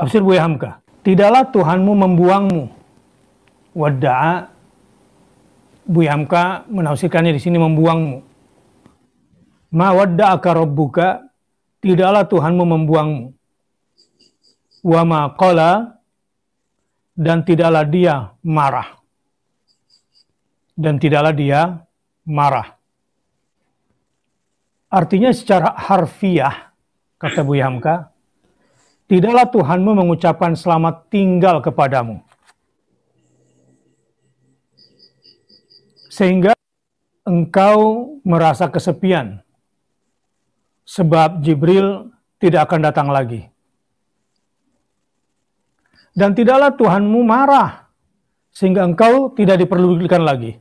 Tafsir Buya Hamka. Tidaklah Tuhanmu membuangmu. Wadda'a, Buya Hamka menafsirkannya di sini membuangmu. Ma wadda'aka rabbuka, tidaklah Tuhanmu membuangmu. Wa ma qala, dan tidaklah dia marah. Dan tidaklah dia marah. Artinya secara harfiah, kata Buya Hamka, tidaklah Tuhanmu mengucapkan selamat tinggal kepadamu. Sehingga engkau merasa kesepian. Sebab Jibril tidak akan datang lagi. Dan tidaklah Tuhanmu marah. Sehingga engkau tidak diperlukan lagi.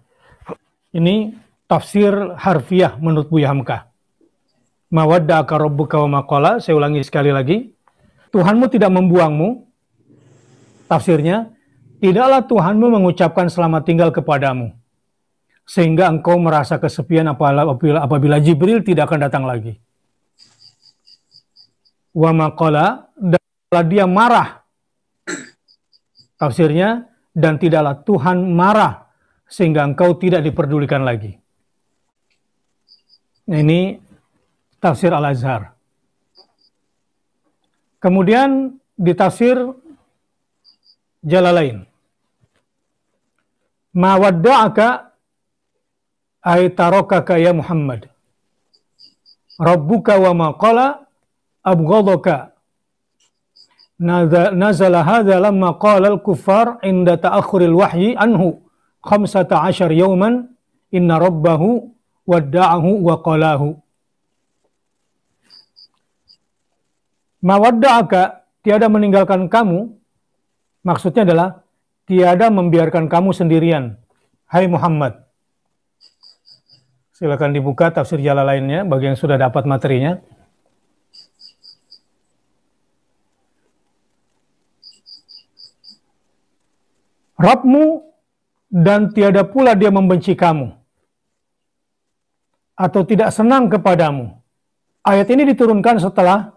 Ini tafsir harfiah menurut Buya Hamka. Ma wadda'aka rabbuka wa ma qala. Saya ulangi sekali lagi. Tuhanmu tidak membuangmu. Tafsirnya, tidaklah Tuhanmu mengucapkan selamat tinggal kepadamu. Sehingga engkau merasa kesepian apabila Jibril tidak akan datang lagi. Wa ma qala, dan dia marah. Tafsirnya, dan tidaklah Tuhan marah sehingga engkau tidak diperdulikan lagi. Nah, ini tafsir Al-Azhar. Kemudian di tafsir Jalalain. Ma wadda'aka ay tarakaka ya Muhammad. Rabbuka wa ma qala abghadaka. Nazala hadza lamma qala al-kuffar inda ta'akhuril wahyi anhu 15 yawman inna rabbahu wadda'ahu wa qalahu. Ma wadda'aka, tiada meninggalkan kamu, maksudnya adalah tiada membiarkan kamu sendirian, hai Muhammad. Silakan dibuka tafsir Jalalainnya bagi yang sudah dapat materinya. Rabbmu dan tiada pula dia membenci kamu atau tidak senang kepadamu. Ayat ini diturunkan setelah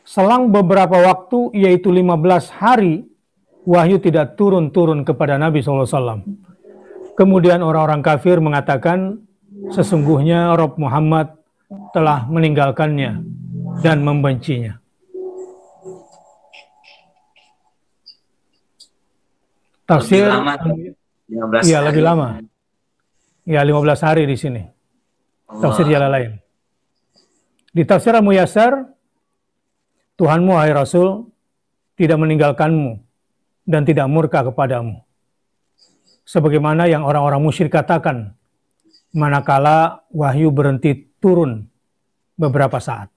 selang beberapa waktu, yaitu 15 hari, wahyu tidak turun-turun kepada Nabi SAW. Kemudian orang-orang kafir mengatakan, sesungguhnya Rabb Muhammad telah meninggalkannya dan membencinya. Tafsir, iya lebih lama. Ya 15 hari di sini. Tafsir Jalalain. Di tafsir Al-Muyassar, Tuhanmu, hai Rasul, tidak meninggalkanmu dan tidak murka kepadamu. Sebagaimana yang orang-orang musyrik katakan, manakala wahyu berhenti turun beberapa saat.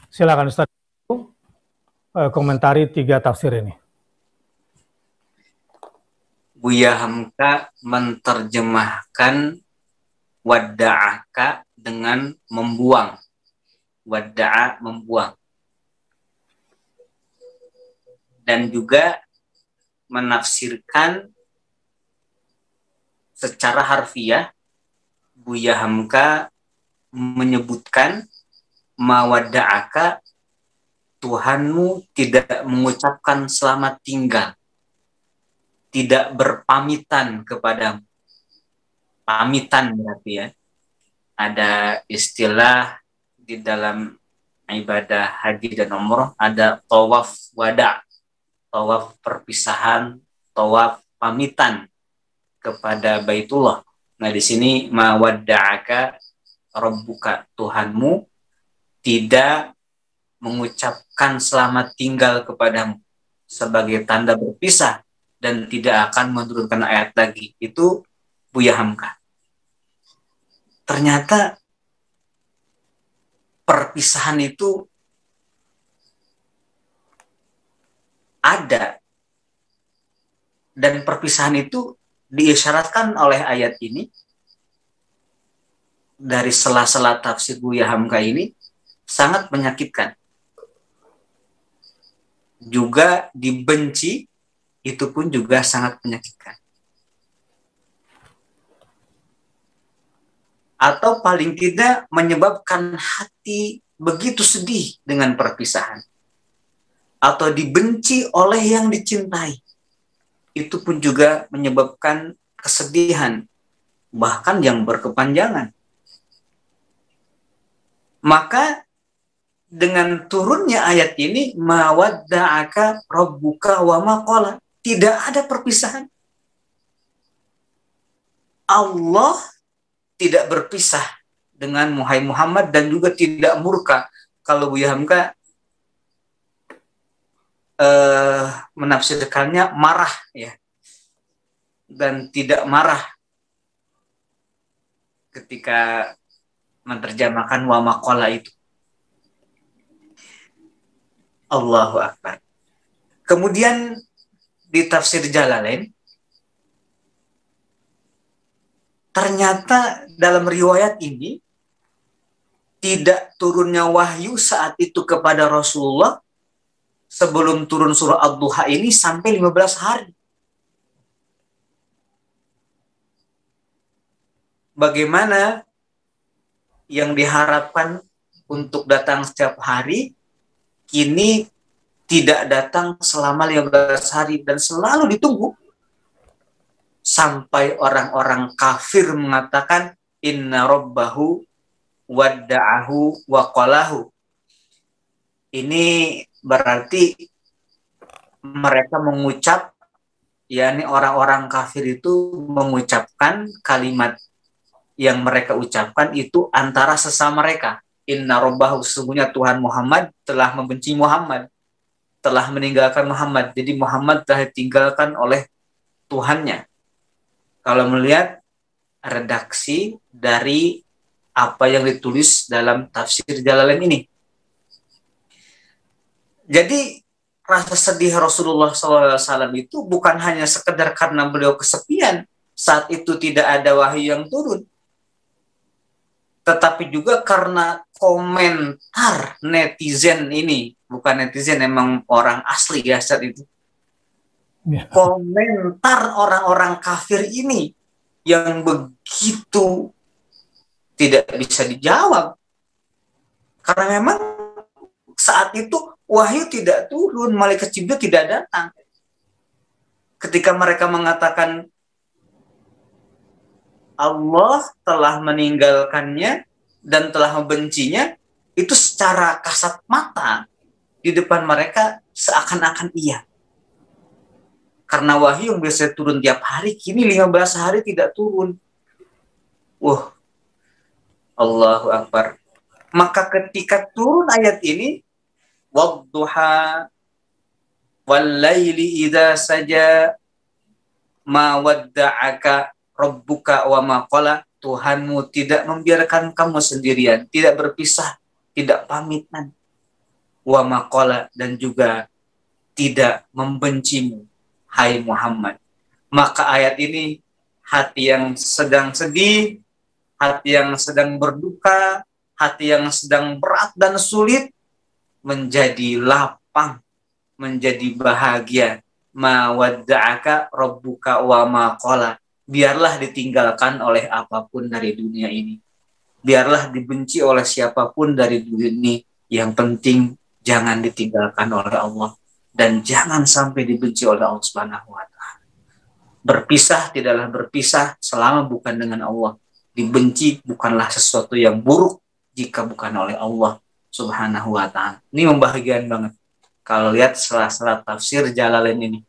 Silakan Ustaz komentari 3 tafsir ini. Buya Hamka menerjemahkan wadda'aka dengan membuang. Wadda'a, membuang. Dan juga menafsirkan secara harfiah, Buya Hamka menyebutkan mawadda'aka, Tuhanmu tidak mengucapkan selamat tinggal, tidak berpamitan kepadamu. Pamitan berarti ya. Ada istilah di dalam ibadah haji dan umroh, ada tawaf wada', tawaf perpisahan, tawaf pamitan kepada Baitullah. Nah, di sini mawadda'aka rabbuka, Tuhanmu tidak mengucapkan selamat tinggal kepadamu sebagai tanda berpisah dan tidak akan menurunkan ayat lagi. Itu Buya Hamka. Ternyata perpisahan itu ada, dan perpisahan itu diisyaratkan oleh ayat ini. Dari sela-sela tafsir Buya Hamka ini sangat menyakitkan. Juga dibenci, itu pun juga sangat menyakitkan. Atau paling tidak menyebabkan hati begitu sedih dengan perpisahan. atau dibenci oleh yang dicintai. Itu pun juga menyebabkan kesedihan, bahkan yang berkepanjangan. Maka dengan turunnya ayat ini, mawadda'aka rabbuka wa ma qala, tidak ada perpisahan. Allah tidak berpisah dengan Muhammad dan juga tidak murka. Kalau Buya Hamka menafsirkannya marah ya, dan tidak marah ketika menerjemahkan wa maqala itu. Allahu Akbar. Kemudian di tafsir Jalalain, ternyata dalam riwayat ini tidak turunnya wahyu saat itu kepada Rasulullah sebelum turun surah Ad-Duha ini sampai 15 hari. Bagaimana yang diharapkan untuk datang setiap hari, kini tidak datang selama 15 hari dan selalu ditunggu. Sampai orang-orang kafir mengatakan inna rabbahu wadda'ahu wa qalahu. Ini berarti mereka mengucap, yakni orang-orang kafir itu mengucapkan kalimat yang mereka ucapkan itu antara sesama mereka. Inna rabbahu, sesungguhnya Tuhan Muhammad telah membenci Muhammad, telah meninggalkan Muhammad. Jadi Muhammad telah ditinggalkan oleh Tuhannya. Kalau melihat redaksi dari apa yang ditulis dalam tafsir Jalalain ini. Jadi rasa sedih Rasulullah SAW itu bukan hanya sekedar karena beliau kesepian saat itu tidak ada wahyu yang turun, tetapi juga karena komentar netizen ini. Bukan netizen, emang orang asli ya saat itu. Ya. Komentar orang-orang kafir ini yang begitu tidak bisa dijawab. Karena memang saat itu wahyu tidak turun, malaikat Jibril tidak datang. Ketika mereka mengatakan Allah telah meninggalkannya dan telah membencinya, itu secara kasat mata di depan mereka seakan-akan iya. Karena wahyu yang biasa turun tiap hari, kini 15 hari tidak turun. Wah, Allahu Akbar. Maka ketika turun ayat ini, wadduha wallaili idza saja ma wadda'aka rabbuka wa ma qala, Tuhanmu tidak membiarkan kamu sendirian, tidak berpisah, tidak pamitan. Wa ma qala, dan juga tidak membencimu, hai Muhammad. Maka ayat ini hati yang sedang sedih, hati yang sedang berduka, hati yang sedang berat dan sulit menjadi lapang, menjadi bahagia. Ma wadda'aka rabbuka wa ma qala. Biarlah ditinggalkan oleh apapun dari dunia ini. Biarlah dibenci oleh siapapun dari dunia ini. Yang penting jangan ditinggalkan oleh Allah. Dan jangan sampai dibenci oleh Allah Subhanahu wa Ta'ala. Berpisah tidaklah berpisah selama bukan dengan Allah. Dibenci bukanlah sesuatu yang buruk jika bukan oleh Allah Subhanahu wa Ta'ala. Ini membahagiakan banget kalau lihat sela-sela tafsir Jalalain ini.